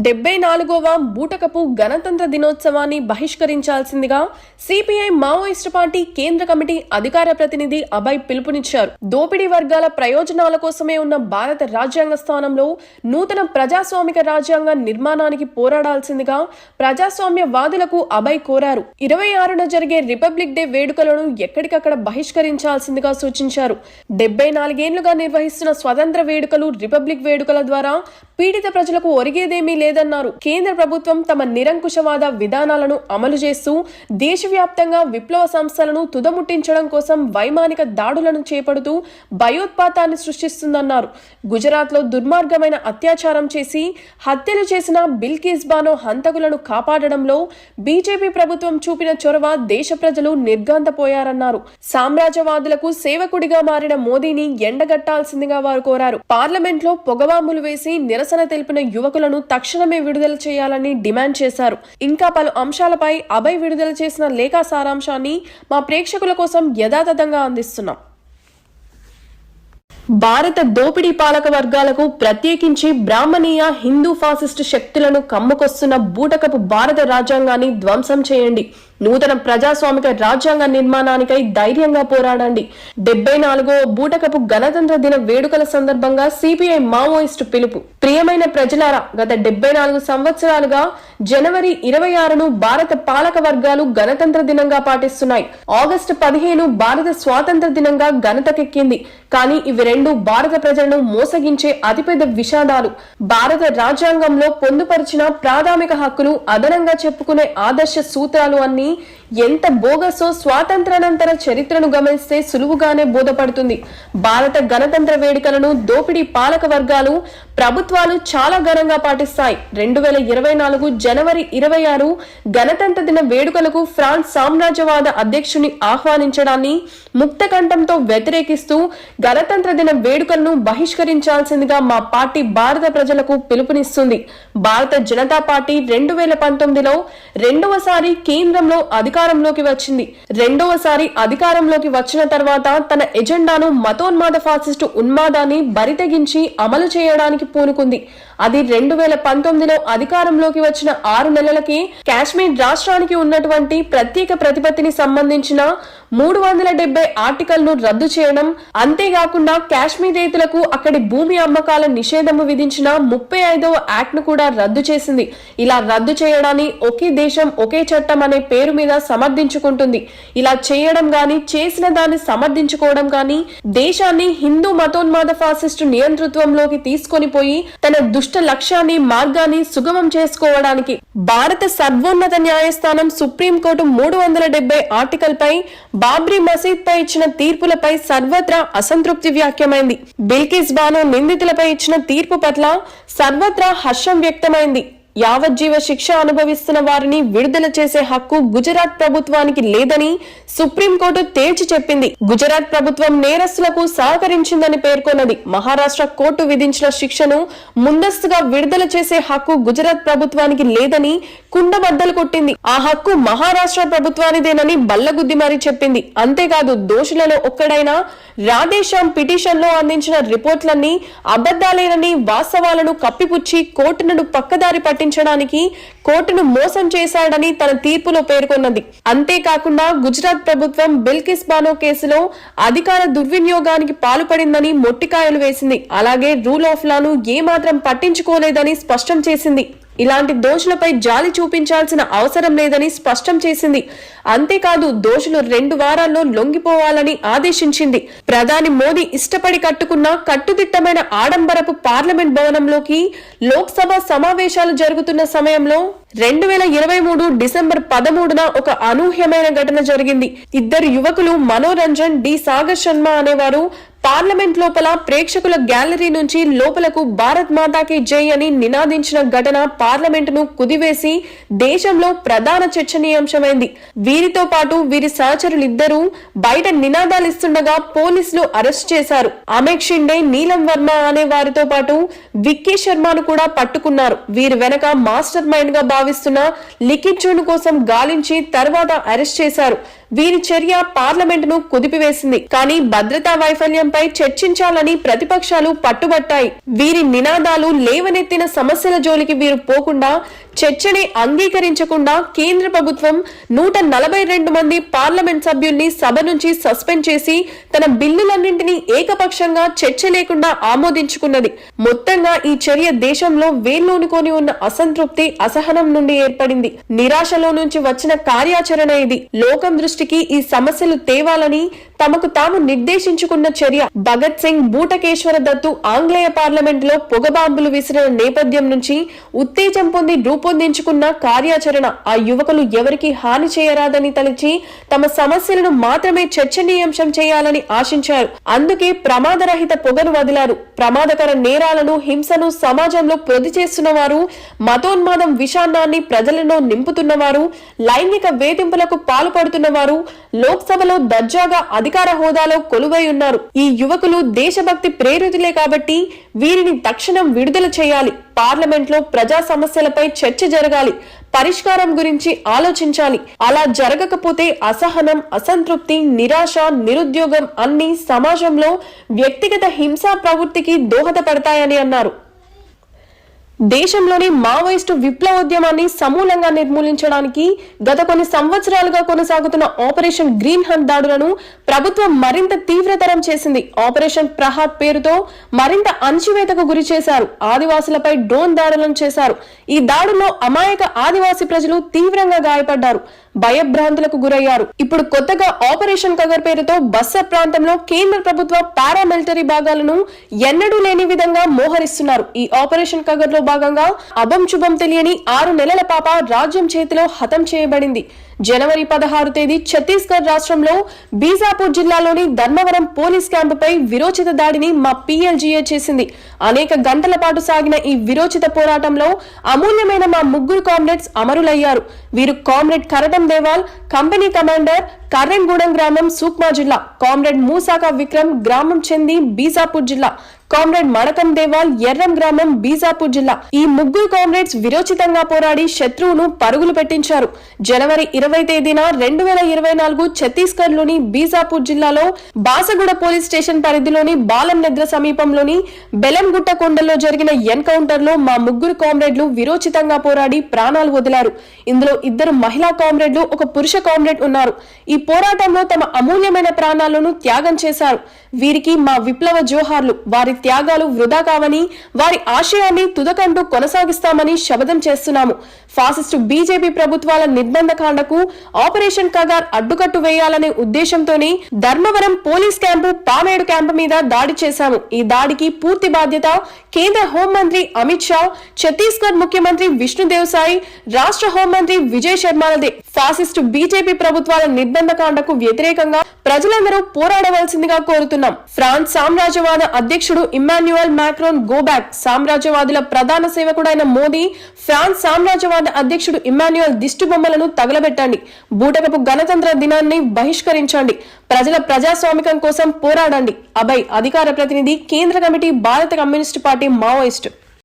74వ బూటకపు గణతంత్ర దినోత్సవాన్ని బహిష్కరించాల్సిందిగా సిపిఐ మావోయిస్టు పార్టీ కేంద్ర కమిటీ అధికార ప్రతినిధి అభయ్ పిలుపునిచ్చారు. దోపిడీ వర్గాల ప్రయోజనాల కోసమే ఉన్న భారత రాజ్యాంగ స్థానంలో నూతన ప్రజాస్వామిక రాజ్యాంగ నిర్మాణానికి పోరాడాల్సిందిగా ప్రజాస్వామ్యవాదులకు అభయ్ కోరారు. 26న జరిగే రిపబ్లిక్ డే వేడుకలను ఎక్కడికక్కడ బహిష్కరించాల్సిందిగా సూచించారు. 74 ఏళ్లుగా నిర్వహిస్తున్న స్వతంత్ర వేడుకలు, రిపబ్లిక్ వేడుకల ద్వారా పీడిత ప్రజలకు ఒరిగేదేమీ లేదన్నారు. కేంద్ర ప్రభుత్వం తమ నిరంకుశవాద విధానాలను అమలు చేస్తూ దేశవ్యాప్తంగా విప్లవ సంస్థలను తుదముట్టించడం కోసం వైమానిక దాడులను చేపడుతూ భయోత్పాతాన్ని సృష్టిస్తుందన్నారు. గుజరాత్లో దుర్మార్గమైన అత్యాచారం చేసి హత్యలు చేసిన బిల్కిస్ బానో హంతకులను కాపాడడంలో బీజేపీ ప్రభుత్వం చూపిన చొరవ దేశ ప్రజలు నిర్ఘాంతపోయారన్నారు. సామ్రాజ్యవాదులకు సేవకుడిగా మారిన మోదీని ఎండగట్టాల్సిందిగా వారు కోరారు. పార్లమెంట్లో పొగబాంబులు వేసి నిరసన తెలిపిన యువకులను తక్షణమే విడుదల చేయాలని డిమాండ్ చేశారు. ఇంకా పలు అంశాలపై అభయ్ విడుదల చేసిన లేఖ సారాంశాన్ని మా ప్రేక్షకుల కోసం యథాతథంగా అందిస్తున్నాం. భారత దోపిడీ పాలక వర్గాలకు, ప్రత్యేకించి బ్రాహ్మణీయ హిందూ ఫాసిస్టు శక్తులను కమ్ముకొస్తున్న బూటకపు భారత రాజ్యాంగాన్ని ధ్వంసం చేయండి. నూతన ప్రజాస్వామిక రాజ్యాంగ నిర్మాణానికై ధైర్యంగా పోరాడండి. 74వ బూటకపు గణతంత్ర దిన వేడుకల సందర్భంగా సిపిఐ మావోయిస్టు పిలుపు. ప్రియమైన ప్రజలారా, గత 74 సంవత్సరాలుగా జనవరి 26ను భారత పాలక వర్గాలు గణతంత్ర దినంగా పాటిస్తున్నాయి. ఆగస్టు 15 భారత స్వాతంత్ర దినంగా ఘనతకెక్కింది. కానీ ఇవి రెండు భారత ప్రజలను మోసగించే అతిపెద్ద విషాదాలు. భారత రాజ్యాంగంలో పొందుపరిచిన ప్రాథమిక హక్కులు, అదనంగా చెప్పుకునే ఆదర్శ సూత్రాలు అన్ని ఎంత బోగసో స్వాతంత్రానంతర చరిత్రను గమనిస్తే సులువుగానే బోధపడుతుంది. భారత గణతంత్ర వేడుకలను దోపిడీ పాలక వర్గాలు, ప్రభుత్వాలు చాలా ఘనంగా పాటిస్తాయి. 2024 జనవరి 26 గణతంత్ర దిన వేడుకలకు ఫ్రాన్స్ సామ్రాజ్యవాద అధ్యక్షుని ఆహ్వానించడాన్ని ముక్త కంఠంతో వ్యతిరేకిస్తూ గణతంత్ర దిన వేడుకలను బహిష్కరించాల్సిందిగా మా పార్టీ భారత ప్రజలకు పిలుపునిస్తుంది. భారత జనతా పార్టీ 2019లో రెండవసారి కేంద్రంలో అధికారంలోకి వచ్చింది. రెండవసారి అధికారంలోకి వచ్చిన తర్వాత తన ఎజెండాను మతోన్మాద ఫాసిస్టు ఉన్మాదాన్ని బరితెగించి అమలు చేయడానికి పూనుకుంది. అది 2019లో అధికారంలోకి వచ్చిన 6 నెలలకి కాశ్మీర్ రాష్ట్రానికి ఉన్నటువంటి ప్రత్యేక ప్రతిపత్తిని సంబంధించిన 370 ఆర్టికల్ ను రద్దు చేయడం, అంతేకాకుండా కాశ్మీర్ రైతులకు అక్కడి భూమి అమ్మకాల నిషేధము విధించిన 35వ యాక్ట్ ను కూడా రద్దు చేసింది. ఇలా రద్దు చేయడాన్ని ఒకే దేశం ఒకే చట్టం అనే పేరు మీద సమర్థించుకుంటుంది. ఇలా చేయడం గాని, చేసిన దాన్ని సమర్థించుకోవడం గాని దేశాన్ని హిందూ మతోన్మాద ఫాసిస్టు నియంతృత్వంలోకి తీసుకొని పోయి తన దుష్ట లక్ష్యాన్ని, మార్గాన్ని సుగమం చేసుకోవడానికి భారత సర్వోన్నత న్యాయస్థానం సుప్రీంకోర్టు 370 ఆర్టికల్ పై, బాబ్రీ మసీద్ పై ఇచ్చిన తీర్పులపై సర్వత్రా అసంతృప్తి వ్యాఖ్యమైంది. బిల్కిస్ బానో నిందితులపై ఇచ్చిన తీర్పు పట్ల సర్వత్రా హర్షం వ్యక్తమైంది. యావజ్జీవ శిక్ష అనుభవిస్తున్న వారిని విడుదల చేసే హక్కు గుజరాత్ ప్రభుత్వానికి లేదని సుప్రీంకోర్టు తేల్చి చెప్పింది. గుజరాత్ ప్రభుత్వం నేరస్తులకు సహకరించిందని పేర్కొన్నది. మహారాష్ట్ర కోర్టు విధించిన శిక్షను ముందస్తుగా విడుదల చేసే హక్కు గుజరాత్ ప్రభుత్వానికి లేదని కుండబద్దలు కొట్టింది. ఆ హక్కు మహారాష్ట్ర ప్రభుత్వానిదేనని బల్లగుద్ది మరీ చెప్పింది. అంతేకాదు, దోషులలో ఒక్కడైన రాధేశ్యామ్ పిటిషన్ లో అందించిన రిపోర్ట్లన్నీ అబద్దాలేనని, వాస్తవాలను కప్పిపుచ్చి కోర్టును పక్కదారి పట్టించడానికి కోర్టును మోసం చేశాడని తన తీర్పులో పేర్కొన్నది. అంతేకాకుండా గుజరాత్ ప్రభుత్వం బిల్కిస్ బానో కేసులో అధికార దుర్వినియోగానికి పాల్పడిందని మొట్టికాయలు వేసింది. అలాగే రూల్ ఆఫ్ లాను ఏమాత్రం పట్టించుకోలేదని స్పష్టం చేసింది. ఇలాంటి దోషులపై జాలి చూపించాల్సిన అవసరం లేదని స్పష్టం చేసింది. అంతేకాదు, దోషులు 2 వారాల్లో లొంగిపోవాలని ఆదేశించింది. ప్రధాని మోదీ ఇష్టపడి కట్టుకున్న కట్టుదిట్టమైన ఆడంబరపు పార్లమెంట్ భవనంలోకి లోక్సభ సమావేశాలు జరుగుతున్న సమయంలో 2023 డిసెంబర్ 13న ఒక అనూహ్యమైన ఘటన జరిగింది. 2 యువకులు మనోరంజన్ డి సాగర్ శర్మ అనేవారు పార్లమెంట్ లోపల ప్రేక్షకుల గ్యాలరీ నుంచి లోపలకు భారత్ మాతాకి జై అని నినాదించిన ఘటన పార్లమెంటును కుదివేసి దేశంలో ప్రధాన చర్చనీయాంశమైంది. వీరితో పాటు వీరి సహచరులిద్దరూ బయట నినాదాలిస్తుండగా పోలీసులు అరెస్ట్ చేశారు. అమేక్ షిండే, నీలం వర్మ అనే వారితో పాటు విక్కీ శర్మను కూడా పట్టుకున్నారు. వీరి వెనక మాస్టర్ మైండ్ గా భావిస్తున్న లిఖిత్ జోన్ కోసం గాలించి తర్వాత అరెస్ట్ చేశారు. వీరి చర్య పార్లమెంటును కుదిపివేసింది. కానీ భద్రతా వైఫల్యంపై చర్చించాలని ప్రతిపక్షాలు పట్టుబట్టాయి. వీరి నినాదాలు లేవనెత్తిన సమస్యల జోలికి వీరు పోకుండా, చర్చని అంగీకరించకుండా కేంద్ర ప్రభుత్వం 142 మంది పార్లమెంట్ సభ్యుల్ని సభ నుంచి సస్పెండ్ చేసి తన బిల్లులన్నింటినీ ఏకపక్షంగా చర్చ లేకుండా ఆమోదించుకున్నది. మొత్తంగా ఈ చర్య దేశంలో వేర్లోనుకొని ఉన్న అసంతృప్తి, అసహనం నుండి ఏర్పడింది. నిరాశలో నుంచి వచ్చిన కార్యాచరణ ఇది. లోకం దృష్టికి ఈ సమస్యలు తేవాలని తమకు తాము నిర్దేశించుకున్న చర్య. భగత్ సింగ్, బూటకేశ్వర దత్తు ఆంగ్లేయ పార్లమెంట్ లో పొగబాంబులు విసిరిన నేపథ్యం నుంచి ఉత్తేజం పొంది రూపొందించుకున్న కార్యాచరణ. ఆ యువకులు ఎవరికి హాని చేయరాదని తలచి తమ సమస్యలను మాత్రమే చర్చనీయాంశం చేయాలని ఆశించారు. అందుకే ప్రమాదరహిత పొగను వదిలారు. ప్రమాదకర నేరాలను, హింసను సమాజంలో ప్రొది చేస్తున్న వారు, మతోన్మాదం విషాన్నాన్ని ప్రజలలో నింపుతున్నవారు, లైంగిక వేధింపులకు పాల్పడుతున్న వారు లోక్సభలో దర్జాగా అధికార హోదాలో కొలువై ఉన్నారు. ఈ యువకులు దేశభక్తి ప్రేరితులే కాబట్టి వీరిని తక్షణం విడుదల చేయాలి. పార్లమెంట్ లో ప్రజా సమస్యలపై చర్చ జరగాలి. పరిష్కారం గురించి ఆలోచించాలి. అలా జరగకపోతే అసహనం, అసంతృప్తి, నిరాశ, నిరుద్యోగం అన్ని సమాజంలో వ్యక్తిగత హింసా ప్రవృత్తికి దోహదపడతాయని అన్నారు. దేశంలోని మావోయిస్టు విప్లవోద్యమాన్ని సమూలంగా నిర్మూలించడానికి గత కొన్ని సంవత్సరాలుగా కొనసాగుతున్న ఆపరేషన్ గ్రీన్ హంట్ దాడులను ప్రభుత్వం మరింత తీవ్రతరం చేసింది. ఆపరేషన్ ప్రహార్ పేరుతో మరింత అణచివేతకు గురి చేశారు. ఆదివాసులపై డ్రోన్ దాడులను చేశారు. ఈ దాడుల్లో అమాయక ఆదివాసీ ప్రజలు తీవ్రంగా గాయపడ్డారు, భయభ్రాంతులకు గురయ్యారు. ఇప్పుడు కొత్తగా ఆపరేషన్ కగర్ పేరుతో బస్తర్ ప్రాంతంలో కేంద్ర ప్రభుత్వ పారామిలిటరీ భాగాలను ఎన్నడూ లేని విధంగా మోహరిస్తున్నారు. ఈ ఆపరేషన్ కగర్ లో భాగంగా అభం శుభం తెలియని 6 నెలల పాప రాజ్యం చేతిలో హతం చేయబడింది. జనవరి 16 తేదీ ఛత్తీస్గఢ్ రాష్ట్రంలో బీజాపూర్ జిల్లాలోని ధర్మవరం పోలీస్ క్యాంపుపై విరోచిత దాడిని మా PLGA చేసింది. అనేక గంటల పాటు సాగిన ఈ విరోచిత పోరాటంలో అమూల్యమైన మా 3 కామ్రేడ్స్ అమరులయ్యారు. వీరు కామ్రేడ్ కరటం దేవాల్, కంపెనీ కమాండర్, కర్రెంగూడెం గ్రామం, సూక్మా జిల్లా; కామ్రేడ్ మూసాక విక్రమ్, గ్రామం చెంది, బీజాపూర్ జిల్లా; కామ్రేడ్ మడకం దేవాల్, ఎర్రం గ్రామం, బీజాపూర్ జిల్లా. ఈ 3 కామ్రేడ్స్ విరోచితంగా పోరాడి శత్రువును పరుగులు పెట్టించారు. జనవరి 20 తేదీన 2024 ఛత్తీస్గఢ్ లోని బీజాపూర్ జిల్లాలో బాసగూడ పోలీస్ స్టేషన్ పరిధిలోని బాలం నెద్ర సమీపంలోని బెలంగుట్ట కొండల్లో జరిగిన ఎన్కౌంటర్ లో మా 3 కామ్రేడ్లు విరోచితంగా పోరాడి ప్రాణాలు వదిలారు. ఇందులో 2 మహిళా కామ్రేడ్లు, 1 పురుష కామ్రేడ్ ఉన్నారు. ఈ పోరాటంలో తమ అమూల్యమైన ప్రాణాలను త్యాగం చేశారు. వీరికి మా విప్లవ జోహార్లు. వారి త్యాగాలు వృధా కావని, వారి ఆశయాన్ని తుదకంటూ కొనసాగిస్తామని శపథం చేస్తున్నాము. ఫాసిస్టు బీజేపీ ప్రభుత్వాల నిర్బంధకాండకు ఆపరేషన్ కగార్ అడ్డుకట్టు వేయాలనే ఉద్దేశంతోనే Dharmavaram police camp, Pamedu camp మీద దాడి చేశాము. ఈ దాడికి పూర్తి బాధ్యత కేంద్ర హోంమంత్రి అమిత్ షా, ఛత్తీస్గఢ్ ముఖ్యమంత్రి విష్ణుదేవ్ సాయి, రాష్ట్ర హోంమంత్రి విజయ్ శర్మలదే. ఫాసిస్టు బీజేపీ ప్రభుత్వాల నిర్బంధకాండకు వ్యతిరేకంగా ప్రజలందరూ పోరాడవలసిందిగా కోరుతున్నాం. ఫ్రాన్స్ సామ్రాజ్యవాద అధ్యక్షుడు ఇమ్మాన్యుయల్ మాక్రోన్ గో బ్యాక్. సామ్రాజ్యవాదుల ప్రధాన సేవకుడైన మోదీ, ఫ్రాన్స్ సామ్రాజ్యవాద అధ్యక్షుడు ఇమ్మాన్యుయల్ దిష్టి బొమ్మలను తగలబెట్టండి. బూటకపు గణతంత్ర దినాన్ని బహిష్కరించండి. ప్రజల ప్రజాస్వామికం కోసం పోరాడండి. అభయ్, అధికార ప్రతినిధి, కేంద్ర కమిటీ, భారత కమ్యూనిస్టు పార్టీ, మావోయిస్టు.